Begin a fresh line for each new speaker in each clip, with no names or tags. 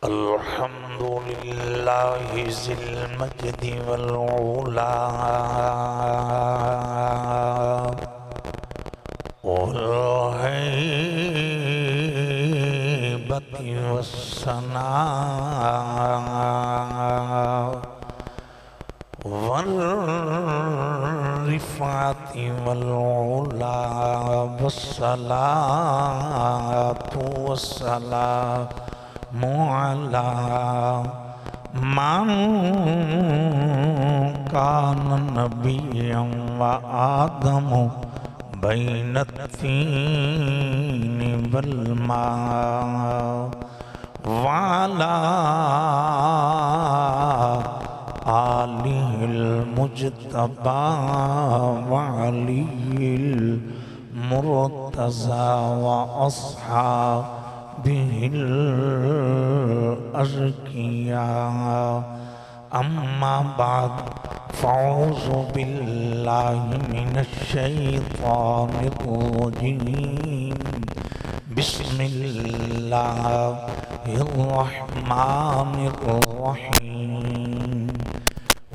الحمد لله ذي المجد والعلا والهيبة والثناء والرفعة والعلا والصلاة والسلام على من كان نبيا وآدم بين الطين والماء وعلى آله المجتبى وعلي المرتضى وأصحابه الأزكياء أما بعد فأعوذ بالله من الشيطان الرجيم بسم الله الرحمن الرحيم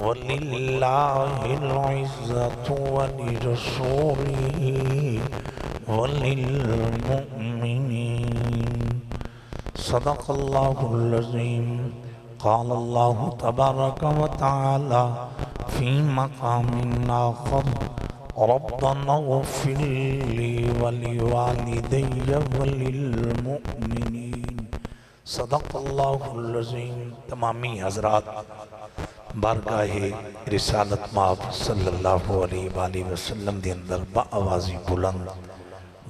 ولله العزة ولرسوله وللمؤمنين صدق الله العظيم قال الله تبارك وتعالى في مقام آخر ربنا اغفر لي ولوالدي وللمؤمنين صدق اللہ العظیم۔ تمامی حضرات بارگاہ رسالت مآب صلی اللہ علیہ وآلہ وسلم دے اندر با آوازی بلند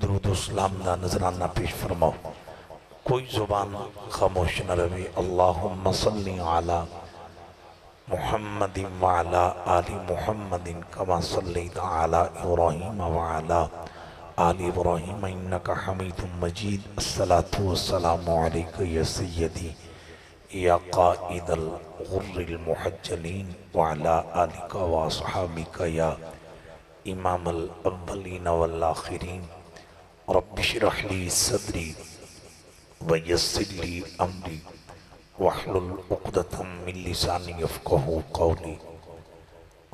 درود و سلام دا نظرانہ پیش فرماؤ۔ کوئی زبان خاموش نہ روے۔ اللہم صلی علی محمد وعلا آل محمد کما صلیت علی ابراہیم وعلا آل ابراہیم انکا حمید مجید۔ الصلاة والسلام علیکہ یا سیدی یا قائد الغر المحجلین وعلا آلکہ واصحابکہ یا امام الاولین والآخرین۔ رب اشرح لی صدری ویسر لی امری واحلل عقدۃ من لسانی یفقہوا قولی۔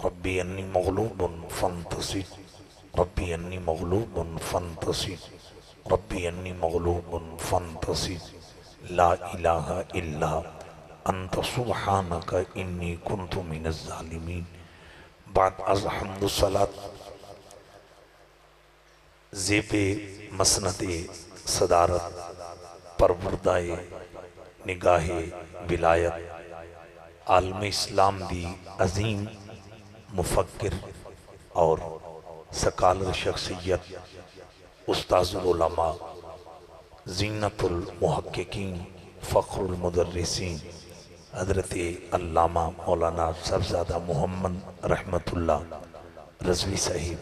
ربی انی مغلوب فانتصر ربی انی مغلوب فانتصر ربی انی مغلوب فانتصر لا الہ الا انت سبحانک انی کنت من الظالمین۔ بعد از حمد و صلاة زیب مسند صدارت پروردہ نگاہ ولایت عالم اسلام دی عظیم مفکر اور سکالر شخصیت استاذ العلماء زینت المحققین فخر المدرسین حضرت علامہ مولانا صاحبزادہ محمد رحمت اللہ رضوی صاحب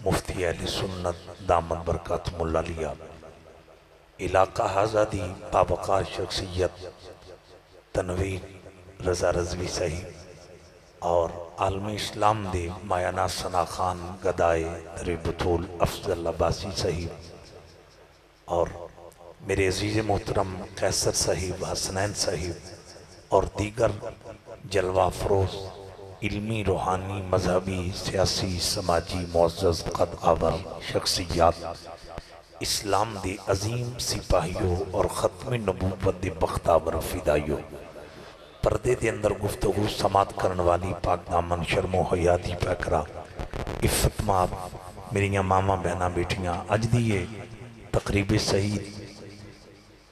مفتی اہل سنت دامت برکاتہم العالیہ، علاقہ حضادی بابقار شخصیت تنویر رضا رضوی صاحب اور عالم اسلام دے مایانہ ثنا خان گدائے در بطول افضل عباسی صاحب اور میرے عزیز محترم قیصر صاحب حسنین صاحب اور دیگر جلوہ فروز علمی روحانی مذہبی سیاسی سماجی معزز قد آور شخصیات اسلام دے عظیم سپاہیوں اور ختم نبوت دے بختاور فدائیوں، پردے دے اندر گفتگو سماعت کرن والی پاک دامن شرم و حیاتی پیکرا عفت ماب میریاں ماما بہنا بیٹیاں، اج دیئے تقریب سعید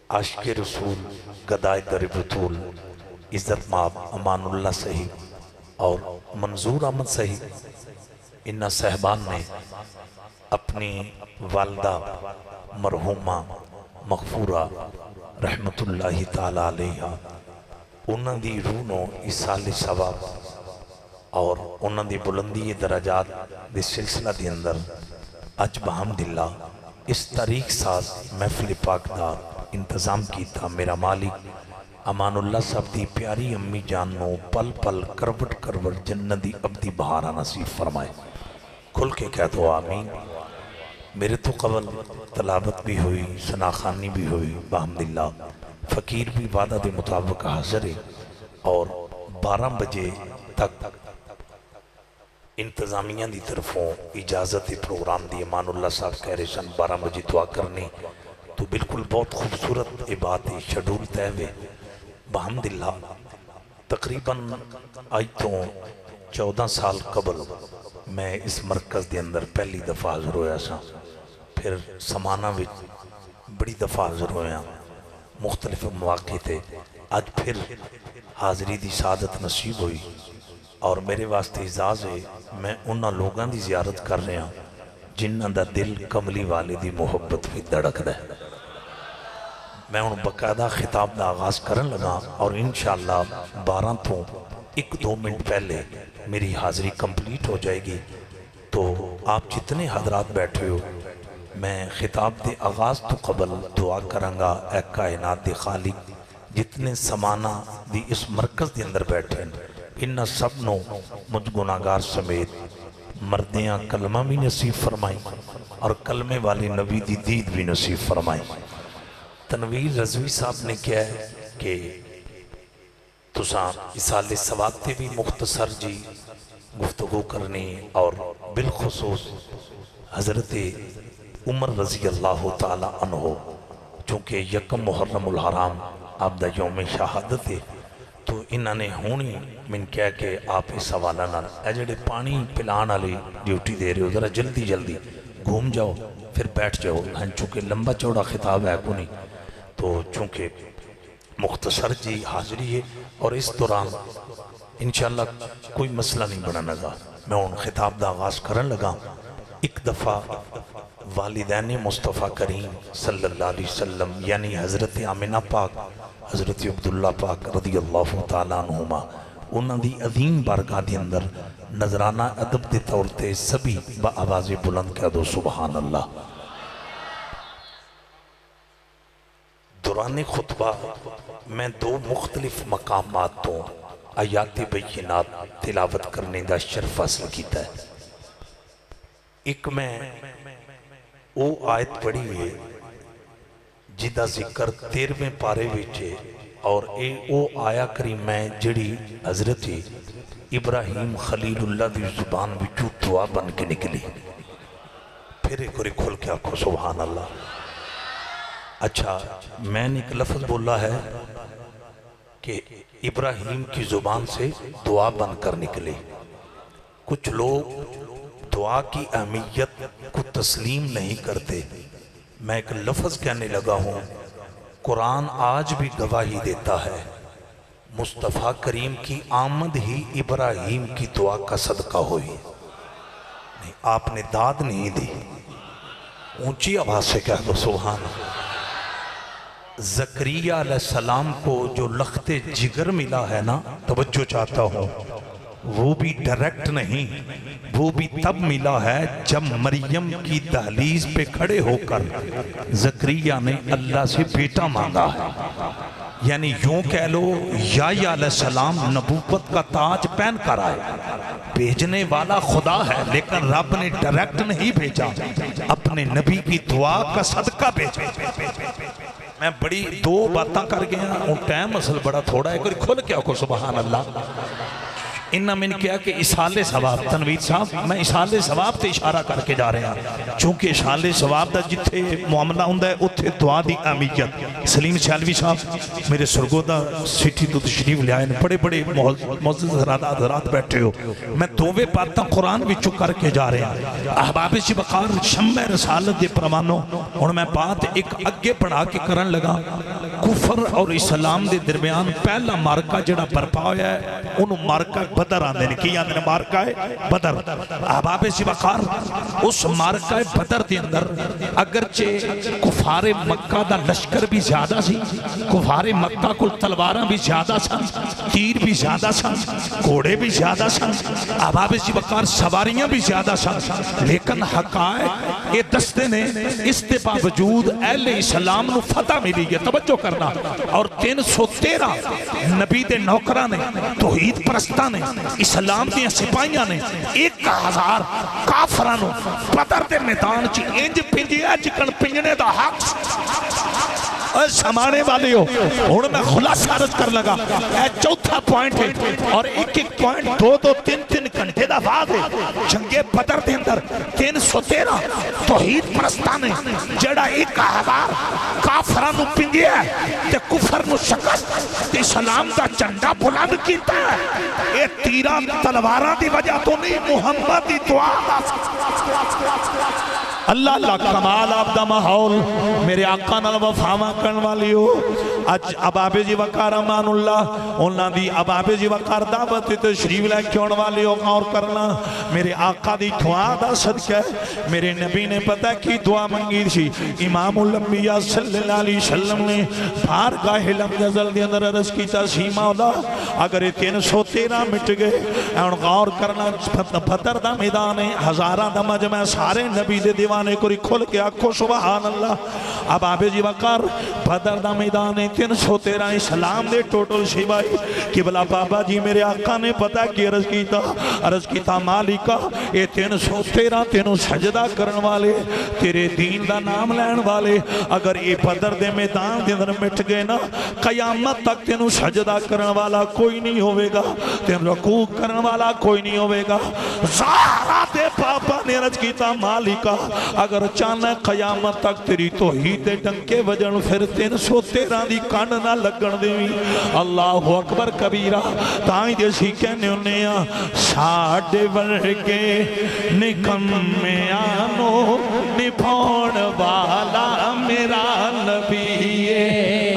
عاشق رسول گدائے در بطول عزت ماب امان اللہ صاحب اور منظور احمد صاحب، انہا صاحبان نے اپنی والدہ مرحومہ مغفورہ رحمت اللہ تعالیٰ علیہ انہاں دی روحوں اصال ثواب اور انہاں دی بلندی درجات دی سلسلہ دی اندر اج بحمداللہ اس تاریخ ساز محفل پاک دا انتظام کیتا میرا مالک امان اللہ صاحب دی پیاری امی جانوں پل پل کروٹ کروٹ جنت دی ابدی بہارا نصیب فرمائے۔ کھل کے کہہ دو آمین۔ میرے تو قبل تلاوت بھی ہوئی، ثناخانی بھی ہوئی، بحمداللہ فقیر بھی وعدہ دے مطابق حاضر ہے اور 12 بجے تک انتظامیہ دی طرفوں اجازت پروگرام دی امان اللہ صاحب کہہ رہے سن 12 بجے دعا کرنی تو بالکل بہت خوبصورت بات ہے شیڈول طے ہوئے بحمداللہ تقریباً آج تو 14 سال قبل میں اس مرکز دے اندر پہلی دفعہ حاضر ہویا سا پھر سمانہ وچ بڑی دفعہ حاضر ہویا مختلف مواقع تھے آج پھر حاضری دی سعادت نصیب ہوئی اور میرے واسطے اعزاز ہے میں انہاں لوگاں دی زیارت کر رہے ہیں جنہاں دا دل کملی والے دی محبت بھی دھڑک دے میں ان باقاعدہ خطاب دا آغاز کرن لگا اور انشاءاللہ 12 تو 1-2 منٹ پہلے میری حاضری کمپلیٹ ہو جائے گی تو آپ جتنے حضرات بیٹھے ہو میں خطاب دے آغاز تو قبل دعا کرنگا اے کائنات دے خالق جتنے سمانہ دی اس مرکز دے اندر بیٹھے ہیں انہاں سب نو مجھ گناہگار سمیت مردیاں کلمہ بھی نصیب فرمائیں اور کلمے والی نبی دی دید بھی نصیب فرمائیں تنویر رضوی صاحب نے کیا ہے کہ تساں اسال ثواب تے بھی مختصر جی گفتگو کرنی اور بالخصوص حضرت عمر رضی اللہ تعالیٰ عنہ چونکہ یکم محرم الحرام آپ دا یوم شہادت ہے تو انہاں نے ہونی من کہہ کہ آپ اس حوالہ نہ اے جڑے پانی پلان والی ڈیوٹی دے رہے ہو ذرا جلدی جلدی گھوم جاؤ پھر بیٹھ جاؤ چونکہ لمبا چوڑا خطاب ہے کو نہیں تو چونکہ مختصر جی حاضری ہے اور اس دوران انشاءاللہ کوئی مسئلہ نہیں بنا لگا میں ان خطاب دا آغاز کرن لگا ایک دفعہ والدین مصطفیٰ کریم صلی اللہ علیہ وسلم یعنی حضرت آمنہ پاک حضرت عبداللہ پاک رضی اللہ تعالیٰ عنہما انہاں دی عظیم بارگاہ دی اندر نظرانہ ادب دے طور تے سبھی با آواز بلند کہہ دو سبحان اللہ دوران خطبہ میں 2 مختلف مقامات تو آیات بینات تلاوت کرنے دا شرف حاصل کیتا ہے ایک میں وہ آیت پڑھی ہوئے جدہ ذکر 13ویں پارے وچے اور او آیا کریم میں جڑی حضرت ابراہیم خلیل اللہ دی زبان وچو دعا بن کے نکلی پھر ایک اور کھل کے آکھو سبحان اللہ اچھا میں نے ایک لفظ بولا ہے کہ ابراہیم کی زبان سے دعا بن کر نکلے کچھ لوگ دعا کی اہمیت کو تسلیم نہیں کرتے میں ایک لفظ کہنے لگا ہوں قرآن آج بھی گواہی دیتا ہے مصطفیٰ کریم کی آمد ہی ابراہیم کی دعا کا صدقہ ہوئی نہیں آپ نے داد نہیں دی اونچی آواز سے کہہ دو سبحان زکریہ علیہ السلام کو جو لخت جگر ملا ہے نا توجہ چاہتا ہوں وہ بھی ڈائریکٹ نہیں وہ بھی تب ملا ہے جب مریم کی دہلیز پہ کھڑے ہو کر زکریہ نے اللہ سے بیٹا مانگا ہے یعنی یوں کہہ لو یحییٰ علیہ السلام نبوت کا تاج پہن کر آئے بھیجنے والا خدا ہے لیکن رب نے ڈائریکٹ نہیں بھیجا اپنے نبی کی دعا کا صدقہ بھیجا میں بڑی 2 باتاں کر گیا ہوں ٹائم اصل بڑا تھوڑا ہے کوئی کھل کیا کو سبحان اللہ انہاں میں نے کیا کہ اسال ثواب تنویر صاحب میں اسال ثواب تے اشارہ کر کے جا رہے ہیں چونکہ اسال ثواب دا جتھے معاملہ ہوندہ ہے اتھے دعا دی اہمیت سلیم سیالوی صاحب میرے سرگودہ سٹی تو تشریف لے آئے بڑے بڑے معزز حضرات بیٹھے ہو میں 2 باتاں قرآن وچوں کر کے جا رہے ہیں احباب سی بقار شمع رسالت دے پروانوں اور میں بات ایک اگے پڑھا کے کرن لگا کفر اور اسلام دے درمیان پہلا مارکہ جڑا برپا ہویا ہے انہوں مارکہ بدر آندے نے کی آندے نے مارکہ بدر احباب سی بقار اس مارکہ بدر دے اندر اگرچہ کفار مکہ دا لشکر بھی زیادہ سی کفار مکہ کو تلواراں بھی زیادہ سن تیر بھی زیادہ سن گھوڑے بھی زیادہ سن احباب سی بقار سواریاں بھی زیادہ سن لیکن حقائق یہ دستے نے اس دے باوجود اہل اسلام نو فتح ملی ہے توجہ کرنا اور 313 نبی دے نوکرہ نے توحید پرستہ نے اسلام دیا سپاہیاں نے 1000 کافرانو بدر دے میدان چی انج پنجیا چکن پنجنے دا حق اور سمانے والے ہو اور میں خلاصہ عرض کر لگا اے چوتھا پوائنٹ ہے اور ایک ایک پوائنٹ دو دو تین تین گھنٹے دا بعد ہے جنگ بدر دے اندر 313 توحید پرستان ہے جڑا ایک احبار کافرانو پنگیا ہے تے کفر نو شکست تے اسلام دا جھنڈا بلند کیتا ہے اے تیرہ تلواراں دی وجہ تو نہیں محمد دی دعا دا اللہ اللہ کمال آپ دا ماحول میرے آقا نال وفاواں کرن والی ہو اج ابابے جی وقار امان اللہ انہاں دی ابابے جی وقار دعوت تشریف لے کے آن والی ہو غور کرنا میرے آقا دی دعا دا صدقہ ہے میرے نبی نے پتہ کی دعا منگی تھی امام الانبیاء صلی اللہ علیہ وسلم نے بارگاہ لم یزل دی اندر عرض کیتا سی مولا اگر یہ 313 مٹ گئے اور غور کرنا بدر دا میدان ہے ہزاراں دا مجمع سارے نبی دے دیوانے کو کھل کے آکھو سبحان اللہ اب آبے جی وقار بدر دا میدان ہے 313 اسلام دے ٹوٹل شیبائی قبلہ بابا جی میرے آقا نے پتہ کی عرض کیتا مالکہ اے 313 تینوں سجدہ کرن والے تیرے دین دا نام لین والے اگر اے بدر دے میدان دے اندر مٹ گئے نا قیامت تک تینوں سجدہ کرن والا کوئی نہیں ہوئے گا تین رکوع کرن والا کوئی نہیں ہوئے گا زہرا دے پاپا نے عرض کیتا مالکہ اگر چاہنا قیامت تک تیری توحید دے ڈنکے وجن پھر 313 دی کانڈ نہ لگن دیوی اللہ اکبر کبیرہ تائیں دے سی کہنے انہیں ساڑھے ورگے نکم میں آنو نپھون والا میرا نبی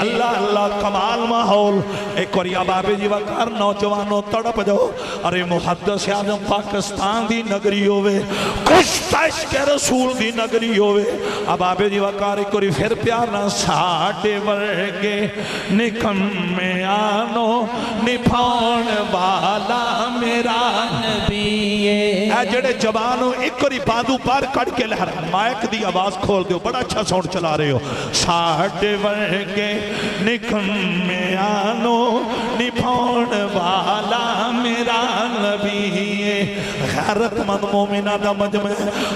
اللہ اللہ کمال ماحول ایک اور یا بابے جی وقار نوجوانوں تڑپ جاؤ ارے محدث اعظم پاکستان دی نگری ہوئے کشت عشق رسول دی نگری ہوئے اب آبے جی وقار ایک اور پھر پیارنا ساڑھے ورگے نکم میں آنو نپھون والا میرا نبی اے جڑے جوانوں ایک اور بادو پار کڑ کے لہر مائک دی آواز کھول دیو بڑا اچھا ساؤنڈ چلا رہے ہو ساڑھے ورگے نکم میں آنو نپھون والا میرا نبی غیرت مند مومنہ دا مجمع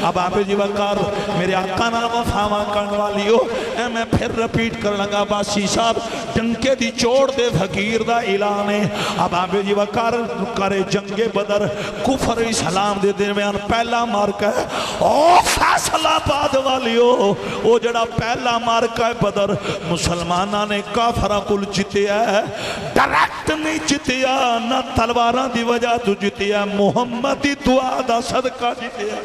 اب آبے جی وقار میرے آقا نال وفاواں کرن والی ہو اے میں پھر رپیٹ کر لگا باسی صاحب ڈنکے دی چوڑ دے فقیر دا اعلان ہے اب آبے جی وقار کرے جنگ بدر کفر اسلام دے درمیان پہلا مارکہ ہے او فیصلہ باد والی ہو او جڑا پہلا مارکہ ہے بدر مسلمانہ نے کافرہ کل جتیا ہے ڈائریکٹ نہیں جتیا نہ تلواراں دی وجہ تو جتیا محمد دی دعا دا صدقہ جتیا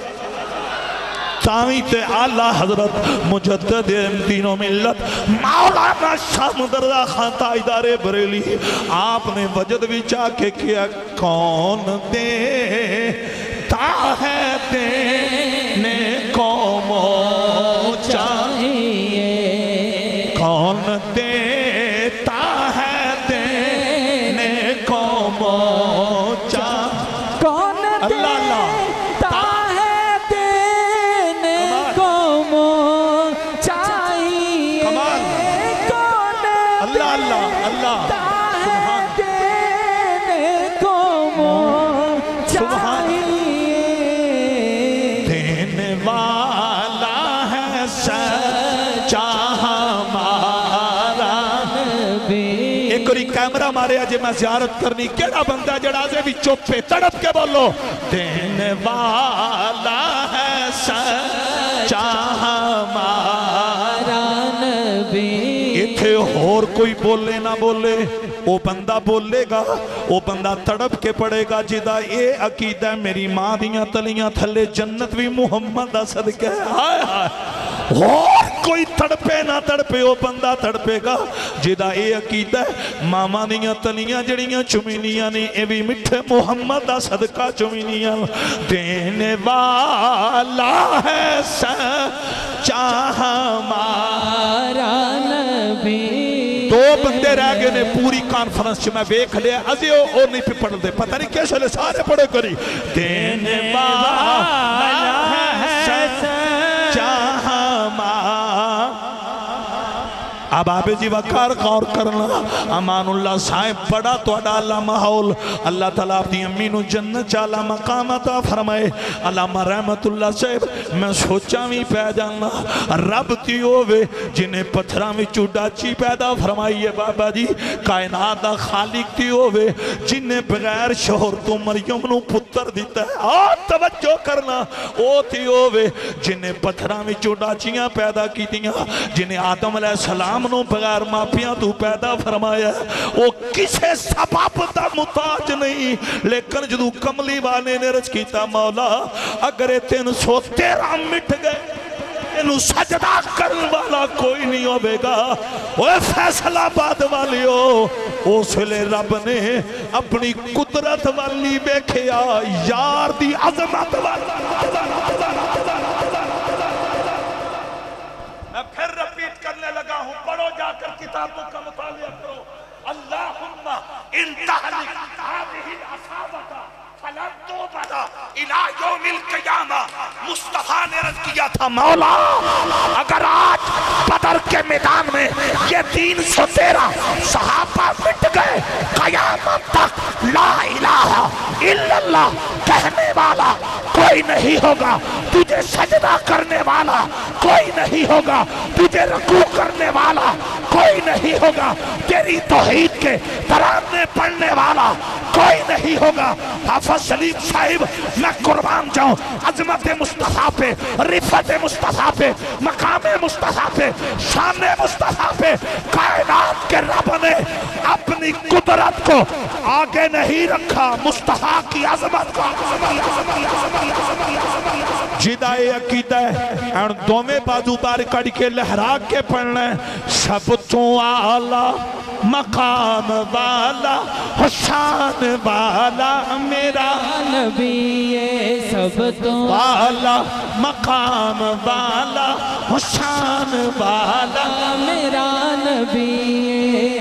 تائیں تے اعلیٰ حضرت مجدد دین و ملت مولانا شاہ مدرزا خان تاجدار بریلی آپ نے وجد بھی چاہ کے کیا کون دیتا ہے دینے قوموں چاہیے کون دیتا ہے دینے قوموں چاہیے کون دیتا کیمرہ مارے آجے میں زیارت کرنی کیڑا بندہ جڑا سے بھی چوپے تڑپ کے بولو دینے والا ہے سچا ہمارا نبی اتھے اور کوئی بولے نہ بولے وہ بندہ بولے گا وہ بندہ تڑپ کے پڑے گا جدا اے عقیدہ میری ماں دیاں تلیاں تھلے جنت بھی محمد صدقہ ہے ہائے ہائے اور کوئی تڑپے نہ تڑپے وہ بندہ تڑپے گا جدا اے عقیدہ ماما دیاں تلیاں جڑیاں چمینیاں نہیں اے بھی مٹھے محمد صدقہ چمینیاں دینے والا ہے سچا ہمارا نبی دو بندے رہ گئے نے پوری کانفرنس میں بیک لیا ازیو اور نہیں پہ پڑھ دے پتہ نہیں کیسے لے سارے پڑھے کری دینے والا ہے سچا
اب آپ جی وقار غور کرنا امان اللہ صاحب بڑا تو اڈالا ماحول اللہ تعالیٰ اپنی امی نو جنت چالا مقام عطا فرمائے علامہ رحمت اللہ صاحب میں سوچا بھی پہ جانا رب تی ہوئے جنہیں پتھرہ میں چوڑاچی پیدا فرمائی ہے بابا جی کائنات دا خالق تی ہوئے جنہیں بغیر شہر تو مریم نو پتر دیتا ہے توجہ کرنا او تی ہوئے جنہیں پتھرہ میں چوڑاچیاں پیدا کی دیا جنہیں آدم علیہ السلام نو بغیر ماپیاں تو پیدا فرمایا وہ کسے سبب دا متاج نہیں لیکن جدو کملی والے نے رچ کیتا مولا اگر 313 مٹ گئے انہوں سجدہ کرن والا کوئی نہیں ہوئے گا وہ فیصلہ باد والی ہو اس لئے رب نے اپنی قدرت والی بیکھیا یار دی عظمت والی میں پھر رپیٹ کرنے لگا ہوں پڑھو جا کر کتابوں کا مطالعہ کرو اللہم انتہلک هذه العصابة فلن توبد الى یوم القیامہ مصطفیٰ نے رد کیا تھا مولا اگر آج بدر کے میدان میں یہ 313 صحابہ مٹ گئے قیامت تک لا الہ الا اللہ کہنے والا کوئی نہیں ہوگا تجھے سجدہ کرنے والا کوئی نہیں ہوگا تجھے رکوع کرنے والا کوئی نہیں ہوگا تیری توحید کے ترانے پڑھنے والا کوئی نہیں ہوگا حافظ سلیم صاحب میں قربان جاؤں عظمت مصطفیٰ پہ رفت مصطفیٰ پہ مقام مصطفیٰ پہ شان مصطفیٰ پہ کائنات کے رب نے اپنی قدرت کو آگے نہیں رکھا مصطفیٰ کی عظمت کو جدائے عقیدہ ہے اور دو میں بازو بار کڑ کے لہرا کے پڑھنا ہے سب تو اعلیٰ مقام والا حسان والا میرا
نبی سب تو
والا مقام والا حسان والا
میرا نبی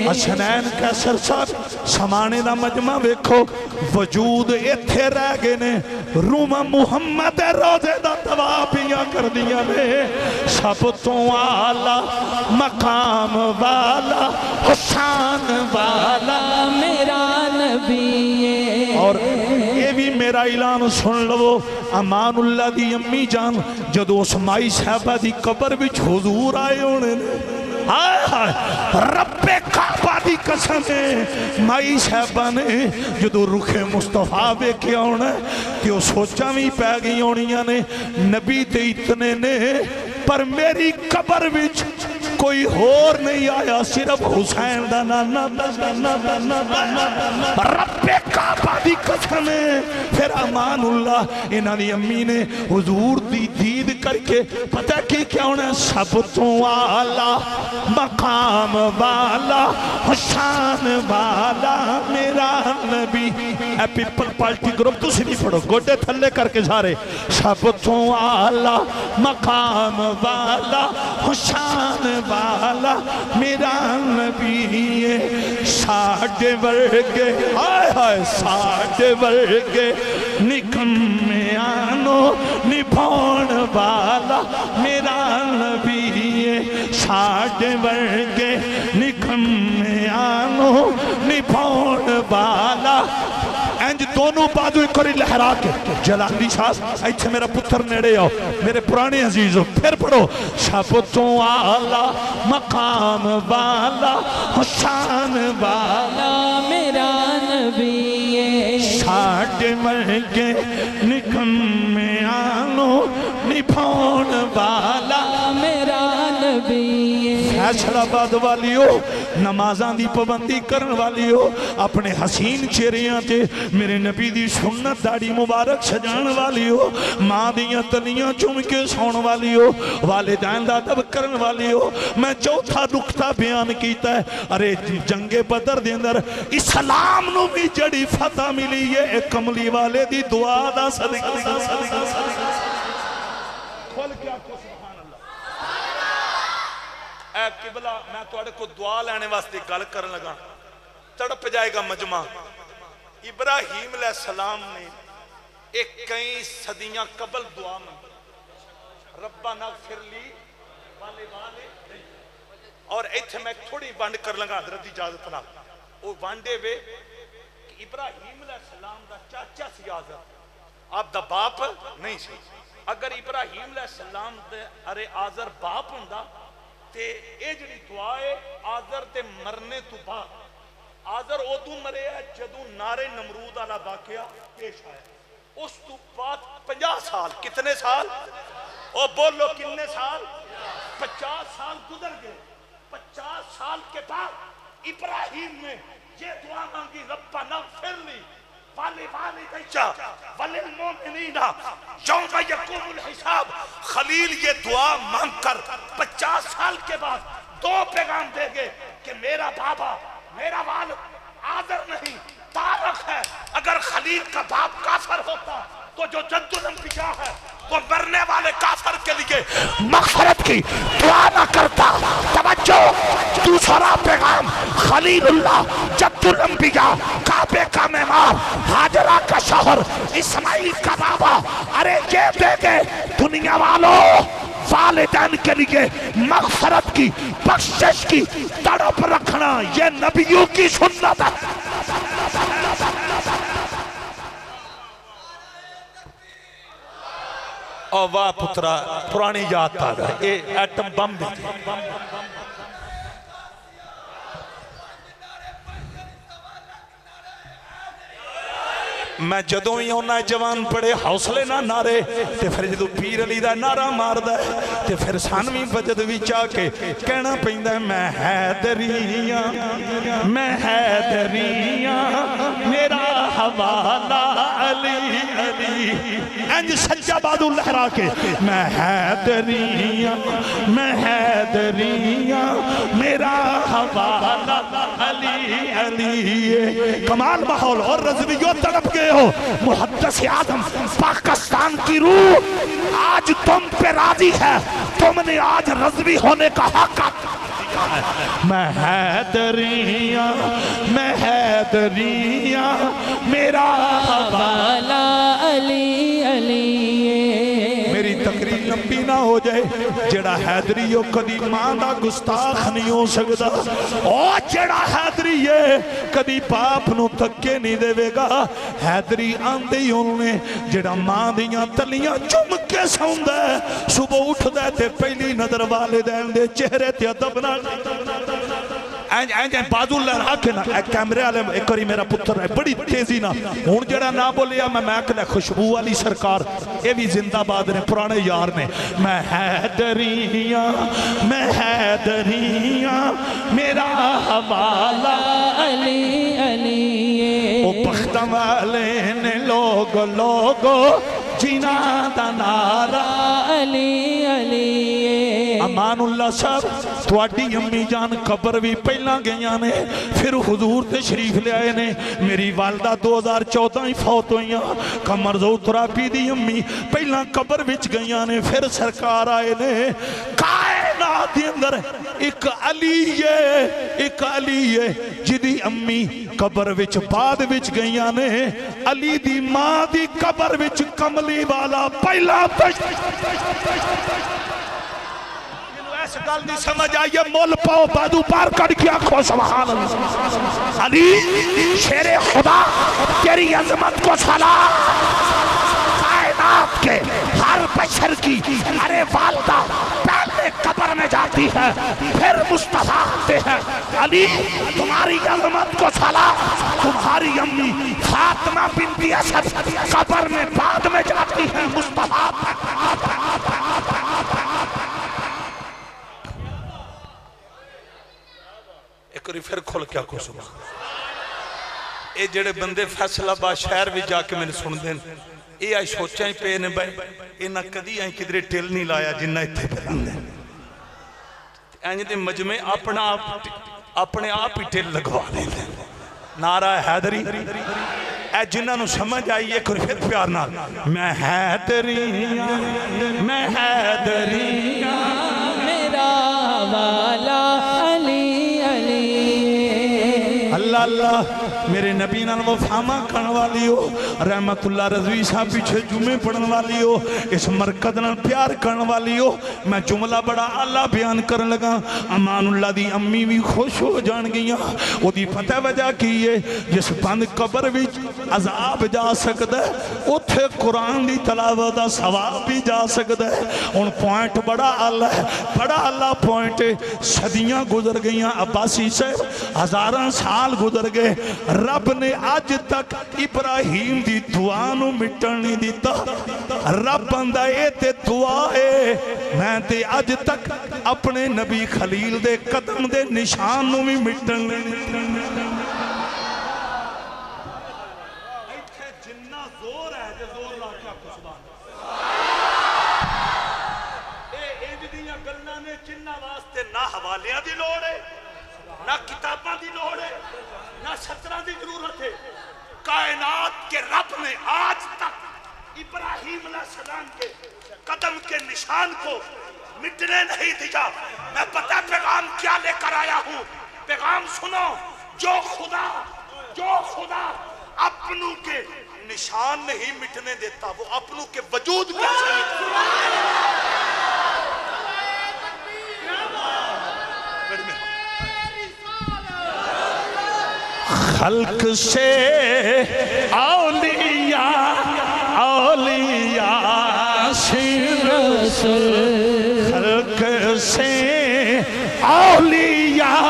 حسنین کیسر صاحب سمانے دا مجمع ویکھو وجود ایتھے رہ گئے نے روم محمد روزے دا توابیاں کر دیا نے سب تو اعلیٰ مقام والا حسان والا
میرا نبی
اور یہ بھی میرا اعلان سن لو امان اللہ دی امی جان جدو اس مائی صاحبہ دی قبر وچ حضور آئے ہونے رب کعبہ دی قسم ہے مائی صاحبہ نے جدو رخ مصطفیٰ بے کیا ہونا کہ وہ سوچا بھی پہ گئی ہونیاں نے نبی تے اتنے نے پر میری قبر وچ کوئی اور نہیں آیا صرف حسین دا نانا رب کعبہ دی قسم ہے پھر امان اللہ انہاں دی امی نے حضور دی دید کر کے پتہ کی کیا ہونا سب تو اعلیٰ مقام والا حسین والا میرا نبی اے پیپل پارٹی گروپ تو سے نہیں پڑھو گوٹے تھلے کر کے سارے سب تو اعلیٰ مقام والا حسین والا میرا نبی ساڑھے ورگے آئے آئے ساڑھے ورگے نکمے آنو نبھون والا میرا نبی ساڑھے ورگے نکمے آنو نبھون والا انج دونوں بازو ایک کری لہرا کے جلالی شاہ ایچھے میرا پتر نیڑے آؤ میرے پرانے عزیزوں پھر پڑھو سب تو اعلیٰ مقام والا حسین والا
میرا نبی
ساڑھے مرگے نکمے آنو نبھون والا
میرا نبی
فیصلہ باد والی ہو نمازاں دی پابندی کرن والی ہو اپنے حسین چہریاں تے میرے نبی دی سنت داڑھی مبارک سجان والی ہو ماں دیاں تلیاں چوم کے سون والی ہو والدین دا ادب کرن والی ہو میں چوتھا نقطہ بیان کیتا ہے ارے جنگ بدر دے اندر اسلام نو بھی جڑی فتح ملی ہے کملی والے دی دعا دا صدقہ کھول کے آپ کو سبحان اللہ اے قبلہ میں توڑے کو دعا لینے واسطے گل کرن لگا تڑپ جائے گا مجمع ابراہیم علیہ السلام نے ایک کئی صدیاں قبل دعا میں ربنا اغفر لی والے اور ایتھے میں تھوڑی بانڈ کر لگا حضرت اجازت نہ وہ بانڈے وے کہ ابراہیم علیہ السلام دا چاچا سی آزر آپ دا باپ نہیں سی اگر ابراہیم علیہ السلام دے ارے آزر باپ ہوندا تے اے جڑی دعا ہے آزر تے مرنے تو بعد آزر ادو مرے ہے جدو نارے نمرود والا واقعہ پیش آیا اس تو بعد 50 سال کتنے سال او بولو کتنے سال 50 سال گزر گئے 50 سال کے بعد ابراہیم نے یہ دعا مانگی ربنا اغفر لی وللمؤمنین یوم یقوم الحساب خلیل یہ دعا مانگ کر 50 سال کے بعد 2 پیغام دے گے کہ میرا بابا میرا والد آذر نہیں طارق ہے اگر خلیل کا باپ کافر ہوتا تو جو جد الانبیاء ہے وہ مرنے والے کافر کے لیے مغفرت کی دعا نہ کرتا توجہ دوسرا پیغام خلیل اللہ جد الانبیاء کعبے کا معمار ہاجرہ کا شوہر اسماعیل کا بابا ارے یہ دے گے دنیا والوں والدین کے لیے مغفرت کی بخشش کی تڑپ رکھنا یہ نبیوں کی سنت ہے اور واہ پترا پرانی یاد آ گئے اے ایٹم بم بھی تھی میں جدوں ہی ہونا جوان پڑے حوصلے نہ نعرے تے پھر جدوں پیر علی دا نعرہ مار دے تے پھر سانوی بجد بھی چاہ کے کہنا پہندہ میں حیدریاں میرا حوالہ علی علی انج سجا بادو لہرا کے میں حیدریاں میرا حوالہ علی علی کمال ماحول اور رضویوں طرف گئے ہو محدث اعظم پاکستان کی روح آج تم پہ راضی ہے تم نے آج رضوی ہونے کا حق میں حیدریاں میرا
حوالہ علی علی
میری تقریر لمبی نہ ہو جائے جڑا حیدری ہو کدی ماں دا گستاخ نہیں ہو سکتا اور جڑا حیدری ہے کدی باپ نو تکے نہیں دے وے گا حیدری آندے ہی انہوں نے جڑا ماں دیاں تلیاں چم کے سوندہ ہے صبح اٹھ دے تے پہلی نظر والدین دے چہرے تے ادب نہ این بازو لہرا کے نا کیمرے والے ایک واری میرا پتر ہے بڑی تیزی نا ہن جڑا نہ بولیا میں کہنا خوشبو والی سرکار اے بھی زندہ باد نے پرانے یار نے میں حیدریاں میرا حوالہ
علی علی
او بختہ والے نے لوگو جینا دا نعرہ
علی علی
امان اللہ صاحب تواڈی امی جان قبر بھی پہلا گئیاں نے پھر حضور تشریف لے آئے نے میری والدہ 2014 ہی فوت ہوئیاں کمر زو ترابی دی امی پہلا قبر وچ گئیاں نے پھر سرکار آئے نے کائنات دی اندر ایک علی ہے جدی امی قبر وچ بعد وچ گئیاں نے علی دی ماں دی قبر وچ کملی والا پہلا اس گل نہیں سمجھ آئیے مول پاؤ بادو پار کڑ کیا کھو سبحان اللہ علی شیر خدا تیری عظمت کو سلام کائنات کے ہر بشر کی ارے والدہ پہلے قبر میں جاتی ہے پھر مصطفیٰ آتے ہیں علی تمہاری عظمت کو سلام تمہاری امی فاطمہ بنت اسد قبر میں بعد میں جاتی ہے مصطفیٰ ایک اور پھر کھول کیا کو سبحان اے جڑے بندے فیصلہ با شہر بھی جا کے میں نے سن دیں اے آئی سوچا ہی پہ نے بھائی اے نہ کدی آئی کدرے ٹیل نہیں لایا جنہ اتھے پہ لندے اینجے دے مجمع اپنے آپ ہی ٹیل لگوا دیں نعرہ حیدری اے جنہ نو سمجھ آئی ایک اور پھر پیار نہ میں حیدریاں
میرا حوالہ علی علی
اللہ اللہ میرے نبی نال وفاواں کرن والی ہو رحمت اللہ رضوی صاحب پیچھے جمعے پڑھن والی ہو اس مرکز نال پیار کرن والی ہو میں جملہ بڑا اعلیٰ بیان کرن لگا امان اللہ دی امی بھی خوش ہو جان گئیاں وہ دی پتہ وجہ کی ہے جس بند قبر وچ عذاب جا سکتا ہے اتھے قرآن دی تلاوت دا ثواب بھی جا سکتا ہے ان پوائنٹ بڑا اعلیٰ ہے بڑا اعلیٰ پوائنٹ ہے صدیاں گزر گئیاں عباسی صاحب ہزاراں سال گزر گئے رب نے آج تک ابراہیم دی دعا نو مٹن نہیں دیتا رب بندہ اے تے دعا ہے میں تے آج تک اپنے نبی خلیل دے قدم دے نشان نو بھی مٹن نہیں دیتا جنہ زور ہے جو زور لا کیا کسبان اے جدیاں گلنا نے جنہ واسطے نہ حوالیاں دی لوڑ ہے نہ کتاباں دی لوڑ ہے نہ شطرہ دی ضرورت ہے کائنات کے رب نے آج تک ابراہیم علیہ السلام کے قدم کے نشان کو مٹنے نہیں دیا میں پتہ پیغام کیا لے کر آیا ہوں پیغام سنو جو خدا اپنوں کے نشان نہیں مٹنے دیتا وہ اپنوں کے وجود کیسے خلق سے اولیاء رسول خلق سے اولیاء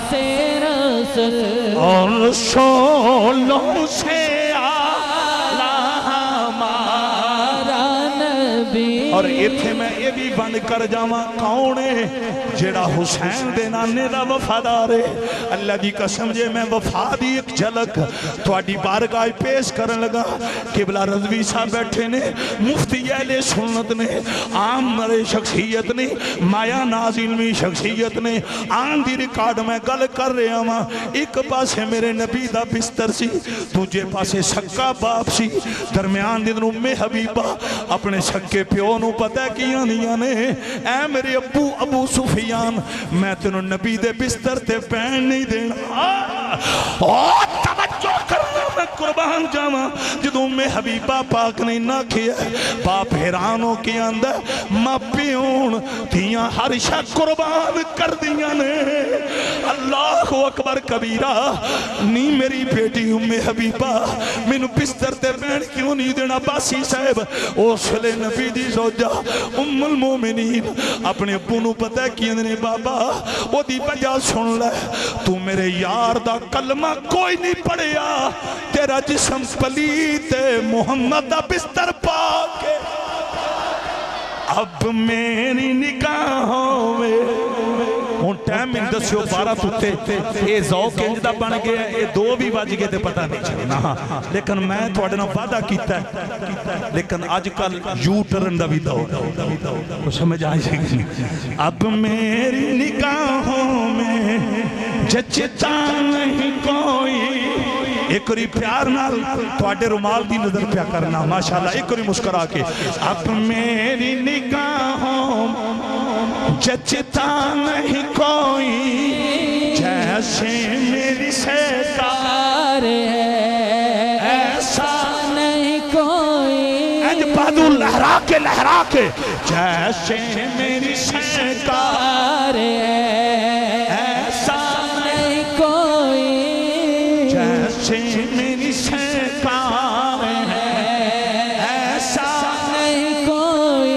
سے رسول
اور رسولوں سے اعلیٰ
ہمارا نبی
اور ایتھے میں یہ بھی بند کر جاواں کون ہے جیڑا حسین دے نانے دا وفادار ہے اللہ دی قسم جے میں وفا دی ایک جھلک تواڈی بارگاہ پیش کرن لگا قبلہ رضوی صاحب بیٹھے نے مفتی اہل سنت نے عام مرے شخصیت نے مایا ناز علمی شخصیت نے آن دی ریکارڈ میں گل کر رہا ہاں ایک پاسے میرے نبی دا بستر سی دوجے پاسے سکا باپ سی درمیان دن ام حبیبہ اپنے سکے پیو نو پتہ کیاں دیاں نے اے میرے ابو سفیان میں تینوں نبی دے بستر تے پین نہیں دینا توجہ کرنا میں قربان جاواں جدوں میں حبیبہ پاک نے نہ کیا باپ حیرانوں کے اندر ماں پیون دیاں ہر شاہ قربان کر دیاں نے اللہ اکبر کبیرہ نہیں میری بیٹی ام حبیبہ مینوں بستر تے پین کیوں نہیں دینا باسی صاحب اس لے نبی دی زوجہ ام المومنین اپنے ابو نو پتہ کی اندنے بابا وہ دی وجہ سن لے تو میرے یار دا کلمہ کوئی نہیں پڑھیا تیرا جسم پلیت محمد دا بستر پاکے اب میری نگاہوں میں ہون ٹائم میں دسیو 12 تُتے اے ذوق انجدہ بن گیا اے 2 بھی بج گئے تے پتہ نہیں چلنا لیکن میں تھوڑے نہ وعدہ کیتا ہے لیکن آج کل یو ٹرن دا بھی دور وہ سمجھ آئی گی اب میری نگاہوں میں جچتا نہیں کوئی ایک کوئی پیار نال تواڈے رومال دی نظر پیا کرنا ماشاءاللہ ایک کوئی مسکرا کے اب میری نگاہوں جچتا نہیں کوئی جیسے میری سیدار ہے ایسا
نہیں کوئی
اج بادو لہرا کے جیسے میری سیدار ہے ایسا
نہیں کوئی
جیسے میری سیدار ہے ایسا
نہیں کوئی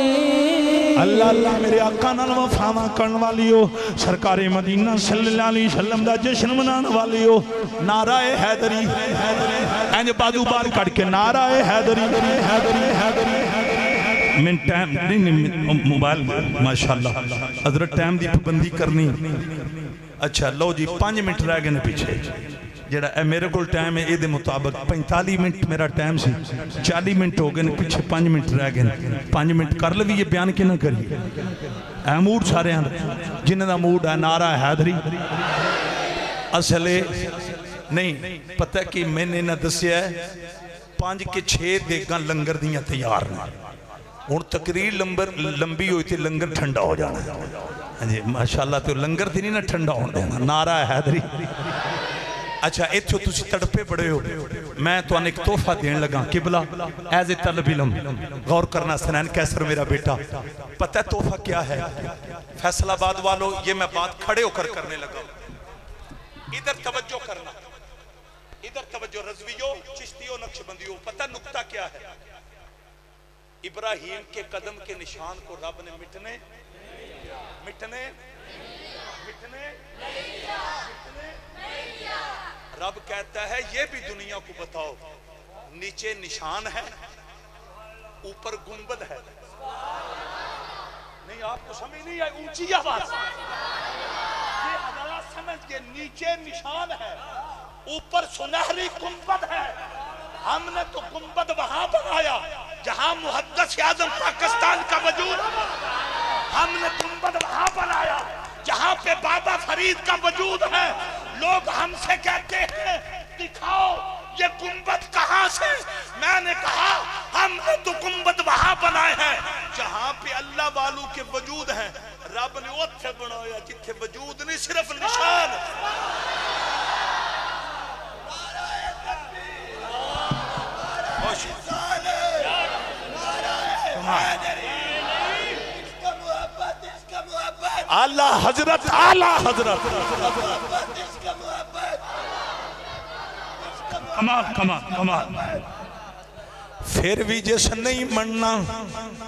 اللہ اللہ میرے آقا نال وفاواں کرن والی ہو سرکار مدینہ صلی اللہ علیہ وسلم دا جشن منان والی ہو نعرہ حیدری اینج بازو بار کٹ کے نعرہ حیدری من ٹائم نہیں موبائل ماشاءاللہ حضرت ٹائم دی پابندی کرنی اچھا لو جی 5 منٹ رہ گئے نے پیچھے جڑا اے میرے کول ٹائم ہے اے دے مطابق 45 منٹ میرا ٹائم سی 40 منٹ ہو گئے نے پیچھے 5 منٹ رہ گئے 5 منٹ کر لوی یہ بیان کی نہ کریے اے موڈ سارے ہیں جنہ دا موڈ ہے نعرہ حیدری اصلے نہیں پتہ کہ میں نے نہ دسیا ہے 5 کے 6 دیگاں لنگر دیاں تیار ہیں اور تقریر لمبی ہوئی تھی لنگر ٹھنڈا ہو جانا جی ماشاءاللہ تو لنگر تھی نہیں نا ٹھنڈا ہون دینا نعرہ حیدری اچھا ایتھو تسی تڑپے بڑے ہو میں تو ایک تحفہ دین لگا قبلہ ایز اے طلب علم غور کرنا سنین کیسر میرا بیٹا پتہ ہے تحفہ کیا ہے فیصل آباد والو یہ میں بات کھڑے ہو کر کرنے لگا ادھر توجہ کرنا ادھر توجہ رضویو چشتیو نقشبندیو پتہ نکتہ کیا ہے ابراہیم کے قدم کے نشان کو رب نے مٹنے رب کہتا ہے یہ بھی دنیا کو بتاؤ نیچے نشان ہے اوپر گنبد ہے نہیں آپ کو سمجھ نہیں آئی اونچی آواز یہ عدالت سمجھ کے نیچے نشان ہے اوپر سنہری گنبد ہے ہم نے تو گنبد وہاں بنایا جہاں محدث اعظم پاکستان کا وجود ہم نے گنبد وہاں بنایا جہاں پہ بابا فرید کا وجود ہے لوگ ہم سے کہتے ہیں دکھاؤ یہ گنبد کہاں سے میں نے کہا ہم نے تو گنبد وہاں بنائے ہیں جہاں پہ اللہ والوں کے وجود ہیں رب نے اتھے بنایا جتھے وجود نہیں صرف نشان اعلیٰ حضرت کمال پھر بھی جس نہیں مننا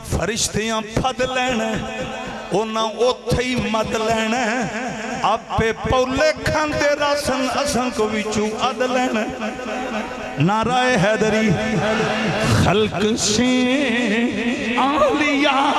فرشتیاں پھد لینا اونا اوتھے ہی مد لینا آپ پہ پولے کھاندے راسن اسن کو وچو اد لینا نعرہ حیدری خلق سے اولیاء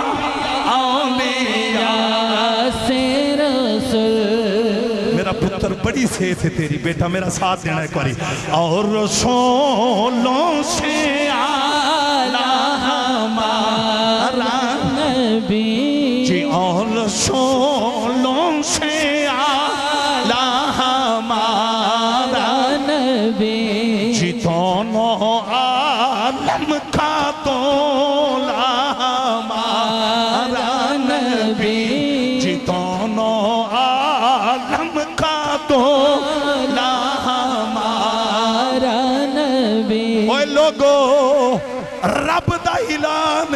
سے رسول
میرا پتر بڑی صحت ہے تیری بیٹا میرا ساتھ دینا ایک باری اور رسولوں سے اعلیٰ ہمارا
نبی
جی اور رسولوں سے اعلیٰ ہمارا
نبی
جی دونوں عالم کا دولا ہمارا نبی جی دونوں عالم کا دولا ہمارا
نبی
اوے لوگو رب دا اعلان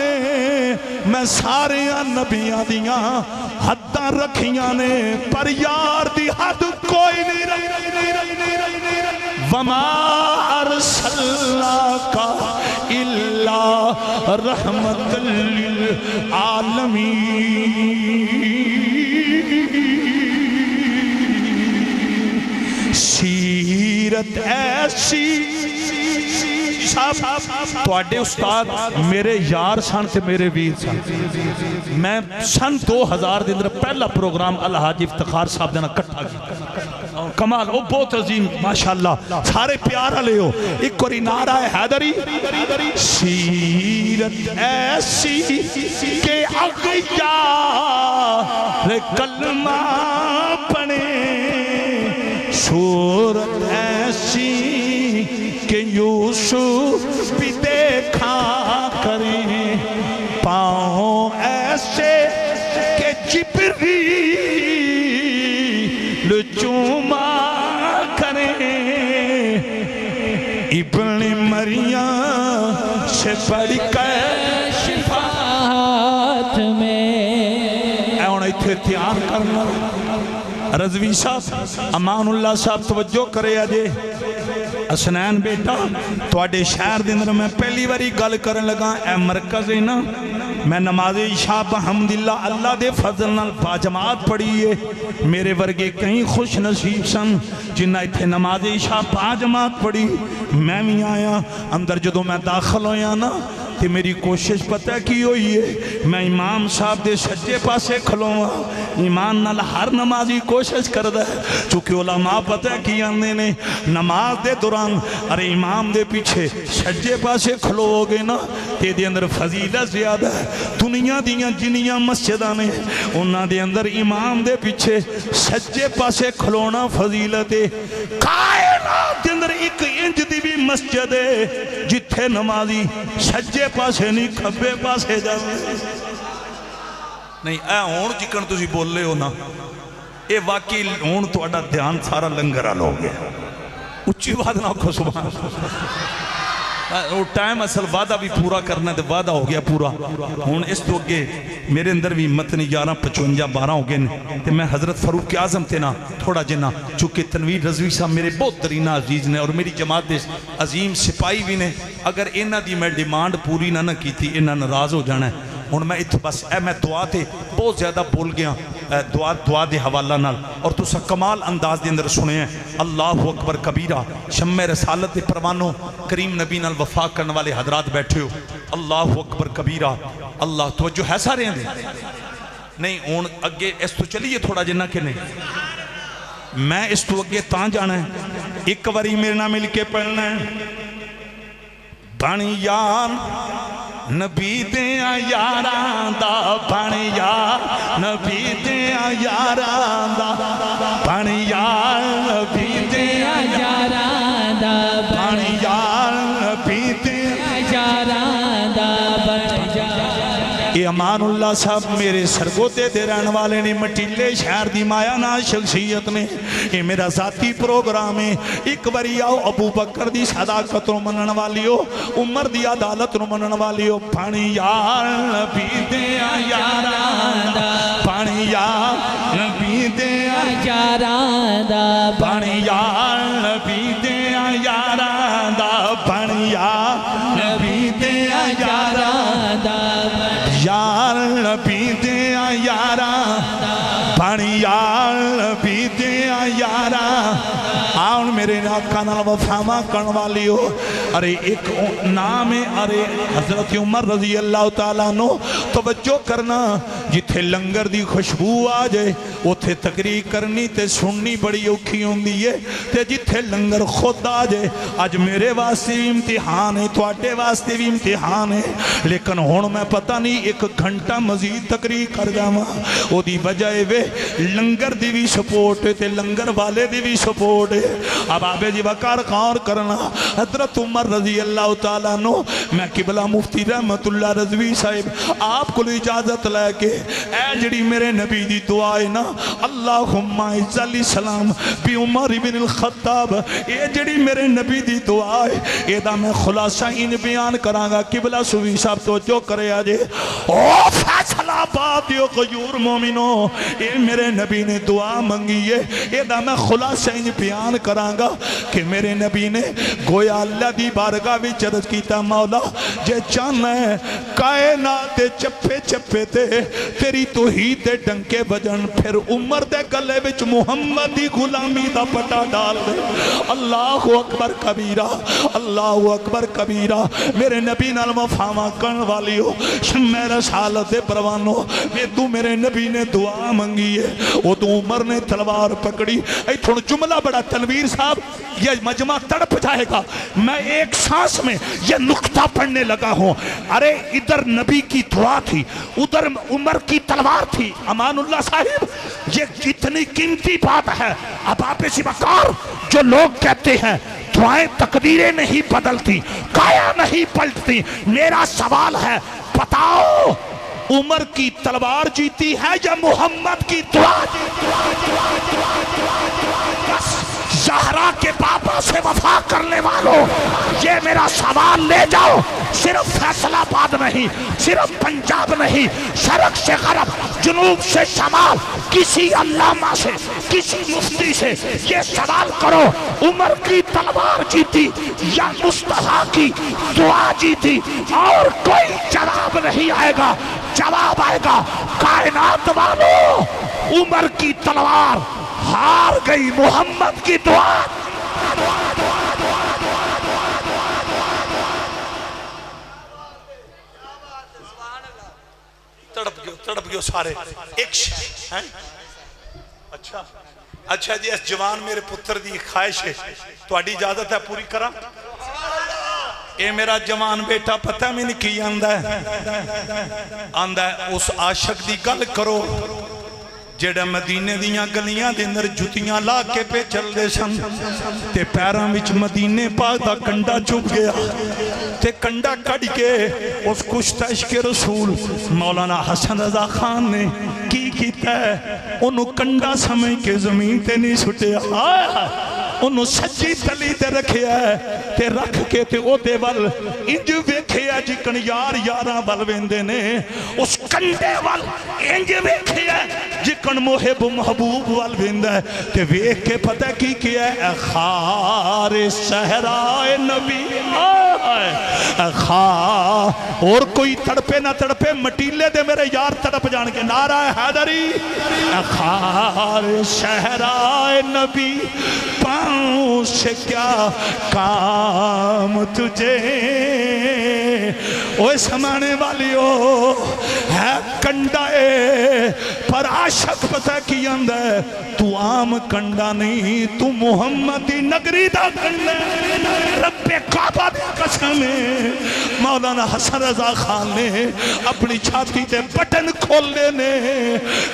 میں سارے نبیاں دیاں حداں رکھیاں نے پر یار دی حد کوئی نہیں رہی وما ارسلناک الا رحمت للعالمین سیرت ایسی توڑے استاد میرے یار سن تے میرے ویر سن میں سن 2000 دن در پہلا پروگرام الحاج افتخار صاحب دینا کٹھا گیا کمال وہ بہت عظیم ماشاءاللہ سارے پیارا لے ہو ایک کوئی نعرہ حیدری سیرت ایسی کہ اغیار کلمہ پڑھے صورت ایسی کہ یوسف بھی دیکھا کریں پاؤں ایسے کہ جبریل چوما کریں ابن مریم سے پڑھ کر
شفاعت میں
اے انہیں اتھیان کرنا رضوی صاحب امان اللہ صاحب توجہ کرے آجے اسنین بیٹا توڑے شہر دن میں پہلی باری گل کرن لگا اے مرکز ہے نا میں نماز عشاء بحمدللہ اللہ دے فضل نال باجماعت پڑھی ہے میرے ورگے کہیں خوش نصیب سن جنہ اتھے نماز عشاء باجماعت پڑھی میں بھی آیا اندر جدو میں داخل ہویا نا کہ میری کوشش پتہ کی ہوئی ہے میں امام صاحب دے سجے پاسے کھلوں ایمان نال ہر نمازی کوشش کر دے چونکہ علماء پتہ کی آنے نے نماز دے دوران ارے امام دے پیچھے سجے پاسے کھلو ہو گئے نا تے دے اندر فضیلت زیادہ ہے دنیا دیاں جنیاں مسجدانے انہاں دے اندر امام دے پیچھے سجے پاسے کھلونا فضیلت ہے کائنات دے اندر ایک انج دی بھی مسجد ہے جتھے نمازی سجے پاسے نہیں کھبے پاسے جاوے نہیں اے ہون جکن تسی بولے ہو نا اے واقعی ہون تو اڈا دھیان سارا لنگر آل ہو گیا اچھی بات نہ کھو سبحان وہ ٹائم اصل وعدہ بھی پورا کرنا ہے وعدہ ہو گیا پورا ہون اس تو اگے میرے اندر بھی متنی 11:55-12 ہو گئے تے میں حضرت فاروق اعظم تے نا تھوڑا جنا چونکہ تنویر رضوی صاحب میرے بہت درینہ عزیز نے اور میری جماعت دے عظیم سپاہی بھی نے اگر انہاں دی میں ڈیمانڈ پوری نہ کی تھی انہاں ناراض ہو جانا ہے ہن میں اتھے بس میں دعا تے بہت زیادہ بول گیا دعا دے حوالہ نال اور تسا کمال انداز دے اندر سنے ہیں اللہ اکبر کبیرہ شمع رسالت دے پروانوں کریم نبی نال وفا کرنے والے حضرات بیٹھے ہو اللہ اکبر کبیرہ اللہ توجہ ہے سارے ہیں دے نہیں ہون اگے اس تو چلیے تھوڑا جنہ کہ نہیں میں اس تو اگے تاں جانا ہے ایک واری میرے نام مل کے پڑھنا ہے بانی یار نبی دیاں یاراں دا بانی یار نبی دیاں یاراں دا بانی یار نبی دیاں
یاراں دا
بانی یار نبی دیاں
یاراں دا بن جا
یہ امان اللہ صاحب میرے سرگوتے دے رہن والے نے مٹیلے شہر دی مایا نا شخصیت نے یہ میرا ذاتی پروگرام ہے ایک باری آؤ ابو بکر دی صداقت رو منن والی ہو عمر دی عدالت رو منن والی ہو پانی یار نبی دیاں یاراں دا پانی یار نبی دیاں
یاراں دا
پانی یار نبی دیاں یاراں دا پانی یار نبی دیاں یاراں دا یار نبی دیاں یاراں پانی یار نبی دیاں یاراں آن میرے آقا نال وفاما کرن والی ہو ارے ایک نام ہے ارے حضرت عمر رضی اللہ تعالیٰ نو توجہ کرنا جتھے لنگر دی خوشبو آ جائے اتھے تقریر کرنی تے سننی بڑی اوکھی ہوندی ہے تے جتھے لنگر خود آ جائے آج میرے واسطے بھی امتحان ہے تواڈے واسطے بھی امتحان ہے لیکن ہون میں پتہ نہیں ایک گھنٹہ مزید تقریر کر جاواں او دی بجائے وے لنگر دی بھی سپورٹ ہے تے لنگر والے دی بھی سپورٹ ہے اب آبے جی وقار غور کرنا حضرت عمر رضی اللہ تعالیٰ نو میں قبلہ مفتی رحمت اللہ رضوی صاحب آپ کو اجازت لے کے اے جڑی میرے نبی دی دعائے نا اللہم عز علی سلام بی عمر بن الخطاب اے جڑی میرے نبی دی دعائے اے دا میں خلاصہ ان بیان کرانگا قبلہ سوی صاحب تو جو کرے آجے او فیصلہ بات یو غیور مومنو اے میرے نبی نے دعا منگی ہے اے دا میں خلاصہ ان بیان کرانگا کہ میرے نبی نے گویا اللہ دی بارگاہ بھی چرد کیتا مولا جے چاہنا ہے کائنات چپے چپے تے تیری توحید دے ڈنکے بجن پھر عمر دے گلے وچ محمد دی غلامی دا پٹا ڈال دے اللہ اکبر کبیرہ اللہ اکبر کبیرہ میرے نبی نال وفاواں کرن والی ہو شمع رسالت دے پروانو میں تو میرے نبی نے دعا منگی ہے وہ تو عمر نے تلوار پکڑی اے تھوڑا جملہ بڑا تنویر صاحب یہ مجمع تڑپ جائے گا میں ایک سانس میں یہ نکتہ پڑھنے لگا ہوں ارے ادھر نبی کی دعا تھی ادھر عمر کی تلوار تھی امان اللہ صاحب یہ اتنی قیمتی بات ہے اب آپ اسی وقار جو لوگ کہتے ہیں دعائیں تقدیریں نہیں بدلتی کایا نہیں پلٹتی میرا سوال ہے بتاؤ عمر کی تلوار جیتی ہے یا محمد کی دعا زہرا کے پاپا سے وفا کرنے والوں یہ میرا سوال لے جاؤ صرف فیصلہ آباد نہیں صرف پنجاب نہیں شرق سے غرب جنوب سے شمال کسی علامہ سے کسی مفتی سے یہ سوال کرو عمر کی تلوار جیتی یا مصطفیٰ کی دعا جیتی اور کوئی جواب نہیں آئے گا جواب آئے گا کائنات والوں عمر کی تلوار ہار گئی محمد کی دعا تڑپ گئے سارے ایک شہر اچھا جی اس جوان میرے پتر دی خواہش ہے تو اڈی اجازت ہے پوری کرا اے میرا جوان بیٹا پتہ میں نہیں کی آندہ ہے اس عاشق دی گل کرو جڑا مدینے دیاں گلیاں دے اندر جتیاں لا کے پہ چل دے سن تے پیراں وچ مدینے پاک دا کنڈا چپ گیا تے کنڈا کڑ کے اس کشتہ عشق رسول مولانا حسن رضا خان نے کی کیتا ہے انہوں کنڈا سمجھ کے زمین تے نہیں سٹے انہوں سچی تلی تے رکھیا ہے تے رکھ کے تے او دے ول انج ویکھیا جکن یار یاراں ول ویندے نے اس کنڈے ول انج ویکھیا جکن محب محبوب ول ویندا ہے تے ویکھ کے پتہ کی کیا ہے خار صحرائے نبی اور کوئی تڑپے نہ تڑپے مٹیلے دے میرے یار تڑپ جان کے نعرہ حیدری خار صحرائے نبی پاؤں سے کیا کام تجھے اوہ سمانے والیو ہے کنڈائے پر عاشق پتہ کی اندہ ہے تو عام کنڈا نہیں تو محمدی نگری دا کنڈا رب کعبہ دے قسم مولانا حسن رضا خان نے اپنی چھاتی تے بٹن کھول لینے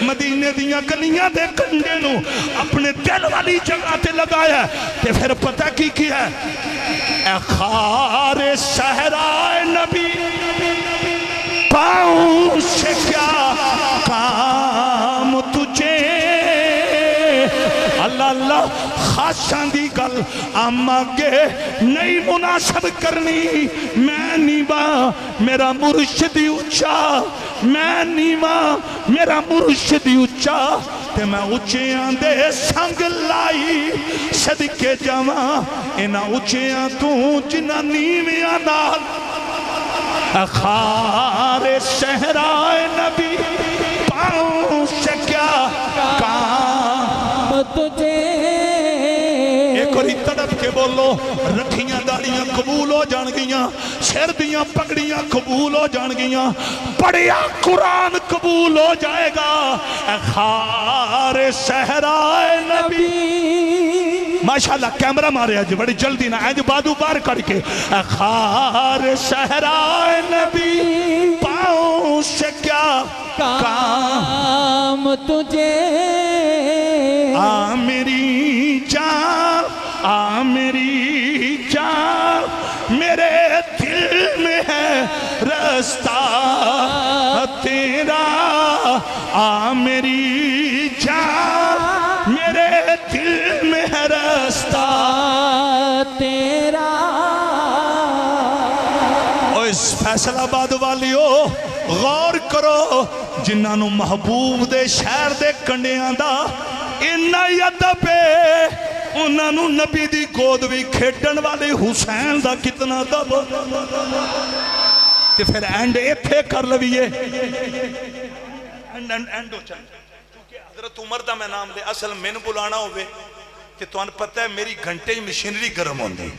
مدینے دیاں گلیاں دے کنڈے نو اپنے دل والی جگہ تے لگایا تے پھر پتہ کی کیا ہے اے خار صحرائے نبی پاؤں سے کیا کام تجھے اللہ اللہ خاصاں دی گل آماگے نہیں مناسب کرنی میں نیوا میرا مرشدی اچھا میں نیوا میرا مرشدی اچھا تے میں اچھیاں دے سنگ لائی صدقے جاواں انہاں اچھیاں تو جنہ نیویاں نال خار صحرائے نبی پاؤں سے کیا کام
تجھے
ایک اور تڑپ کے بولو رکھیاں داڑیاں قبول ہو جان گیاں سر دیاں پگڑیاں قبول ہو جان گیاں پڑھیا قرآن قبول ہو جائے گا خار صحرائے نبی ماشاءاللہ کیمرہ مارے آج بڑی جلدی نہ آج بادو بار کر کے خار صحرائے نبی پاؤں سے کیا
کام تجھے
آ میری جان میرے دل میں ہے رستہ تیرا آ میری جان میرے دل میں ہے رستہ
تیرا
اور اس فیصل آباد والیو غور کرو جنہاں نو محبوب دے شہر دے کنڈیاں دا انہا یدب ہے انہاں نو نبی دی گود بھی کھیٹن والے حسین دا کتنا دب تے پھر اینڈ ایتھے کر لویے اینڈ ہو چل کیونکہ حضرت عمر دا میں نام دے اصل میں بلانا ہوئے کہ تو انہاں پتہ ہے میری گھنٹے مشینری گرم ہوندی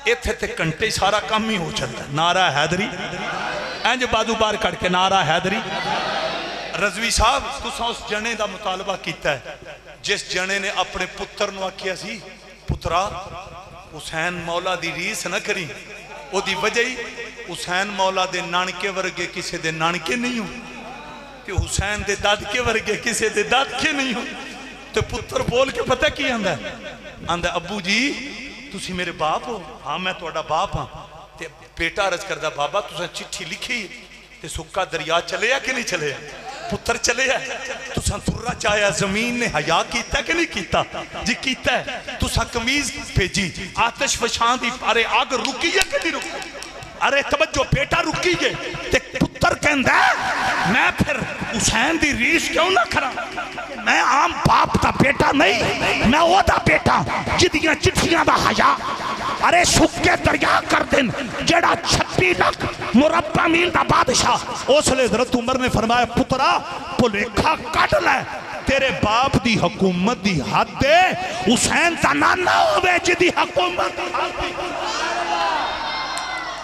ایتھے تے گھنٹے سارا کام ہی ہو چلتا نعرہ حیدری اینج بادو بار کٹ کے نعرہ حیدری رضوی صاحب تو سا اس جنے دا مطالبہ کیتا ہے جس جنے نے اپنے پتر نو کیا سی پترا حسین مولا دی ریس نہ کری او دی وجہ ہی حسین مولا دے نانکے ورگے کسے دے نانکے نہیں ہوں کہ حسین دے دادکے ورگے کسے دے دادکے نہیں ہوں تو پتر بول کے پتہ کی آندہ ہے آندہ ابو جی تسی میرے باپ ہو ہاں میں توڑا باپ ہاں تے بیٹا عرض کردہ بابا تسا چٹھی لکھی تے سکا دریا چلے یا کہ نہیں چلے پتر چلے ہے تسا ترہ چاہیا زمین نے حیاء کیتا کہ نہیں کیتا جی کیتا ہے تسا کمیز بھیجی آتش فشان دی پارے آگ رکی ہے کہ نہیں رکی ارے توجہ بیٹا رکی گئے تے پتر کہندہ ہے میں پھر حسین دی ریس کیوں نہ کرا میں عام باپ دا بیٹا نہیں میں وہ دا بیٹا جدیاں چٹھیاں دا حیاء ارے سکے دریا کر دن جڑا 36 لاکھ مربع میل دا بادشاہ اس لئے حضرت عمر نے فرمایا پترا پلیکھا کٹ لے تیرے باپ دی حکومت دی حد دے حسین تا نانا ہوئے جدی حکومت دی حد دی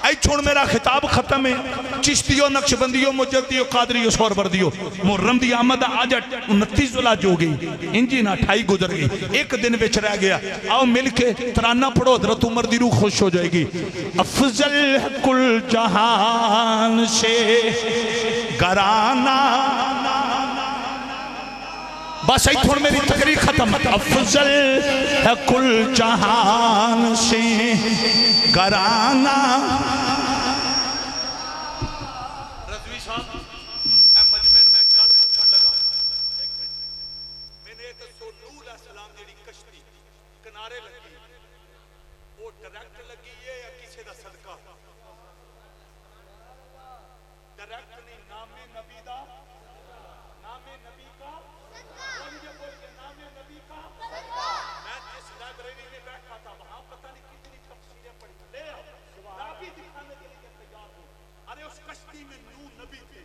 اے چھوڑ میرا خطاب ختم ہے چشتیو نقشبندیو مجدیو قادریو سوربردیو محرم دی آمد آج 29 ذوالحجہ جو گئی انجی نہ 28 گزر گئی ایک دن وچ رہ گیا آؤ مل کے ترانہ پڑھو حضرت عمر دی روح خوش ہو جائے گی افضل کل جہان سے گرانا بس ایتھون میری تقریر ختم. افضل ہے کل جہان سے گرانا. رضوی صاحب اے مجمع میں گل پوچھن لگا. ایک منٹ میں نے دسو نوح علیہ السلام جڑی کشتی کنارے لگی وہ ڈائریکٹ لگی ہے یا کسی دا صدقہ؟ ڈائریکٹ نہیں، نام نبی دا، نام نبی کا نام نبی کا. میں جس لائبریری میں بیٹھا تھا وہاں پتہ نہیں کتنی تفسیریں پڑھی. لے آؤ نبی دکھانے کے لیے تیار ہو. ارے اس کشتی میں نوح نبی تھے،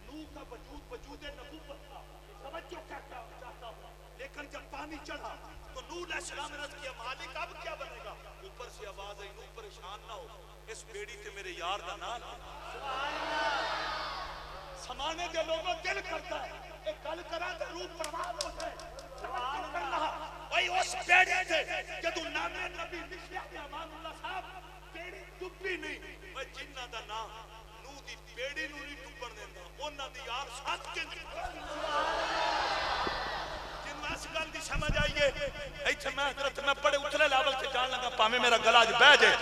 نوح کا وجود نبوت تھا. توجہ کہتا چاہتا ہوں. لیکن جب پانی چڑھا تو نوح علیہ السلام نے عرض کیا مالک اب کیا بنے گا؟ اوپر سے آواز آئی نوح پریشان نہ ہو، اس بیڑی تے میرے یار دا نام سمانے دے لوگوں دل کرتا ہے ایک گل کرا تے روح پروان ہو جائے. سوال کرنا وہی اس بیڑی تے جدو نام نبی لکھیا تے امان اللہ صاحب بیڑی ڈبی نہیں. وہ جنہ دا نام نوح دی بیڑی نو نہیں ڈبن دیندا، انہاں دی یار ساتھ کے اس گل دی سمجھ آئیے. ایتھے میں حضرت میں بڑے اتلے لیول تے جان لگا پاویں میرا گلا اج بہ جائے.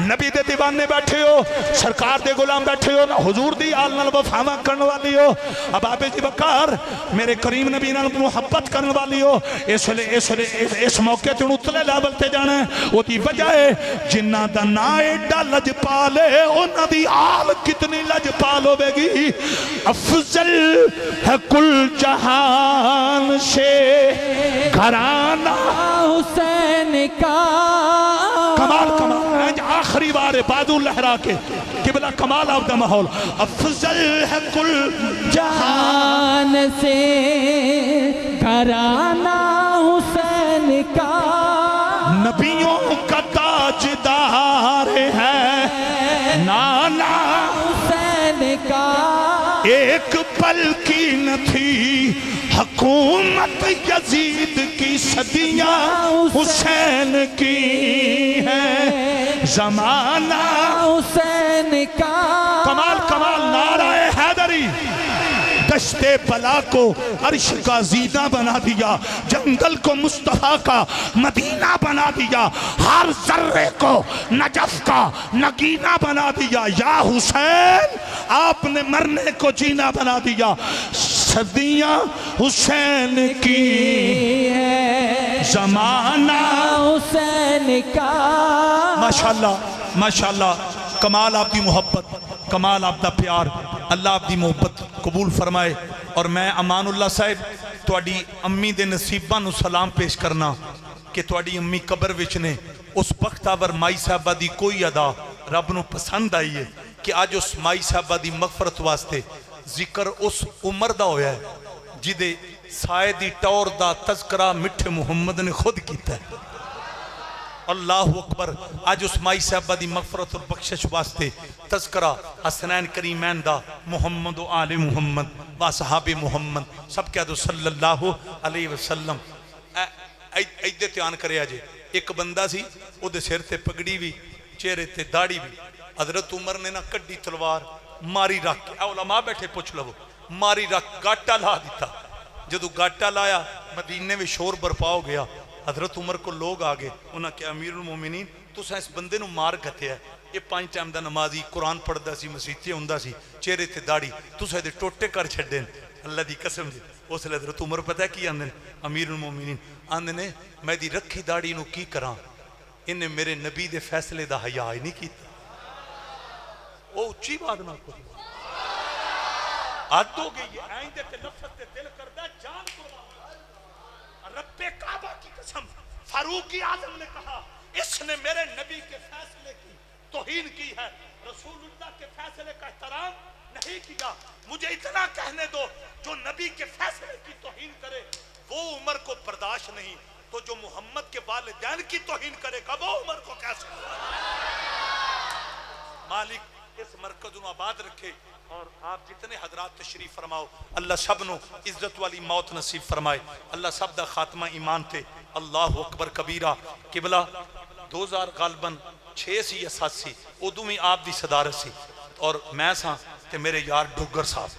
نبی دے دیوانے بیٹھے ہو، سرکار دے غلام بیٹھے ہو، حضور دی آل نال وفاواں کرن والی ہو، اب آپ جی بکار میرے کریم نبی نال محبت کرن والی ہو. اس موقع تے اتلے لیول تے جانا ہے. او دی وجہ ہے جنہاں دا نا ایڈا لجپال ہے انہاں دی آل کتنی لجپال ہوے گی. افضل ہے کل جہان سے گھرانہ
حسین کا.
کمال کمال آخری بار بادو لہرا کے قبلہ کمال آف دا ماحول. افضل ہے کل
جہان سے گھرانہ حسین کا.
نبیوں کا تاجدار ہے نانا
حسین کا.
ایک پل کی نہ تھی حکومت یزید کی، صدیاں حسین کی ہے زمانہ
حسین کا.
کمال کمال نعرہ حیدری. دشت بلا کو عرش کا زینہ بنا دیا، جنگل کو مصطفیٰ کا مدینہ بنا دیا، ہر ذرے کو نجف کا نگینہ بنا دیا. یا حسین آپ نے مرنے کو جینا بنا دیا. صدیاں حسین کی ہے زمانہ
حسین کا.
ماشاءاللہ ماشاءاللہ. کمال آپ کی محبت، کمال آپ دا پیار. اللہ آپ دی محبت قبول فرمائے. اور میں امان اللہ صاحب تواڈی امی دے نصیباں نو سلام پیش کرنا کہ تواڈی امی قبر وچ نے. اس بختاور مائی صاحبہ دی کوئی ادا رب نو پسند آئی ہے کہ آج اس مائی صاحبہ دی مغفرت واسطے ذکر اس عمر دا ہویا ہے جدے سائے دی ٹور دا تذکرہ مٹھے محمد نے خود کیتا ہے. اللہ اکبر. آج اس مائی صاحبہ دی مغفرت اور بخشش واسطے تذکرہ حسنین کریمین دا محمد و آل محمد و صحاب محمد سب کہہ دو صلی اللہ علیہ وسلم. ایدے تیان کرے آجے. ایک بندہ سی او دے سر تے پگڑی بھی چہرے تے داڑھی بھی. حضرت عمر نے نہ کڈی تلوار ماری رکھ کے علماء بیٹھے پوچھ لو ماری رکھ گاٹا لا دیتا. جدو گاٹا لایا مدینے میں شور برپا ہو گیا. حضرت عمر کو لوگ آگے انہاں کہ امیر المومنین تو اس بندے نو مار گھتے ہے. یہ 5 ٹائم دا نمازی قرآن پڑھ دا سی مسیحی ہوندہ سی چہرے تے داڑھی تو سا دے ٹوٹے کر چھڑ اللہ دی قسم جی. اس لئے حضرت عمر پتہ ہے کی آندھن امیر المومنین آندھنے میں دی رکھی داڑھی نو کی کران انہیں میرے نبی دے فیصلے دا حیاء ہی نہیں کیتا. وہ اچھی بات نہ کوئی عد ہو گئی ہے. آئندے تے نفت تے دل کردہ جان قربان. رب کعبہ کی قسم فاروق اعظم نے کہا اس نے میرے نبی کے فیصلے کی توہین کی ہے، رسول اللہ کے فیصلے کا احترام نہیں کیا. مجھے اتنا کہنے دو جو نبی کے فیصلے کی توہین کرے وہ عمر کو برداشت نہیں، تو جو محمد کے والدین کی توہین کرے گا وہ عمر کو کیسے. مالک اس مرکز نو آباد رکھے اور آپ جتنے حضرات تشریف فرماؤ اللہ سب نو عزت والی موت نصیب فرمائے. اللہ سب دا خاتمہ ایمان تے. اللہ اکبر کبیرہ. قبلہ 2000 غالباً 6 سی یا 7 سی ادو میں آپ دی صدارت سی اور میں ساں تے میرے یار ڈوگر صاحب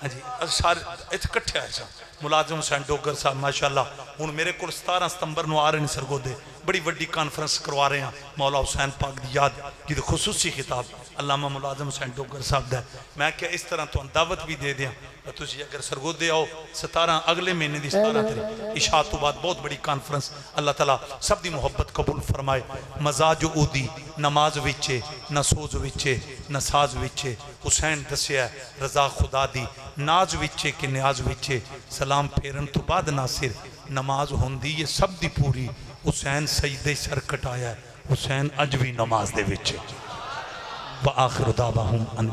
ہاں جی سارے اتنے کٹھے آئے سن ملازم حسین ڈوگر صاحب ماشاءاللہ ہوں میرے کو 17 ستمبر نو آ رہے ہیں سرگودے بڑی وڈی کانفرنس کروا رہے ہیں مولا حسین پاک دی یاد جی خصوصی خطاب علامہ ملازم حسین ڈوگر صاحب دا میں کیا اس طرح تو دعوت بھی دے دیا تسی اگر سرگودے آؤ 17 اگلے مہینے دی 17 تاریخ عشاء تو بعد بہت بڑی کانفرنس اللہ تعالیٰ سب دی محبت قبول فرمائے مزاج اودی نماز وچے نہ سوز وچے نہ ساز وچے حسین دسیا رضا خدا دی ناز وچے کہ نیاز وچے سلام پھیرن تو بعد ناصر نماز ہوندی یہ سب دی پوری حسین سجدے سر کٹایا ہے حسین اج بھی نماز دے وچے وآخر دعواہم ان